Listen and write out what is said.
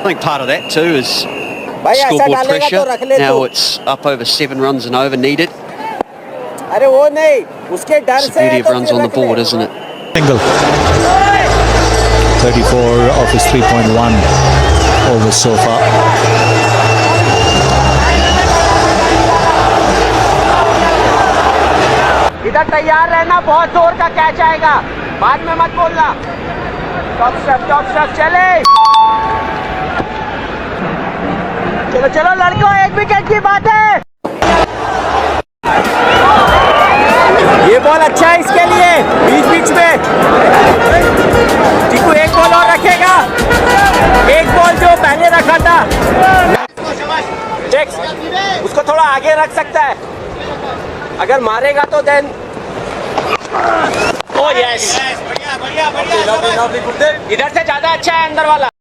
I think part of that too is भाई ऐसा scoreboard डालेगा तो pressure. रख ले Now तू। it's up over 7 runs and over needed. अरे वो नहीं, उसके डर It's the से है beauty of तो runs फिर on the रख ले। board, isn't it? Single. 34 of his 3.1 overs so far. इधर तैयार रहना, बहुत जोर का कैच आएगा, बाद में मत बोलना। टॉप स्टेप चले। चलो चलो लड़कों, एक विकेट की बात है। ये बॉल अच्छा है इसके लिए, बीच बीच में चिकू एक बॉल और रखेगा, एक बॉल जो पहले रखा था देख, उसको थोड़ा आगे रख सकता है, अगर मारेगा तो देन। ओह यस, इधर से ज्यादा अच्छा है अंदर वाला।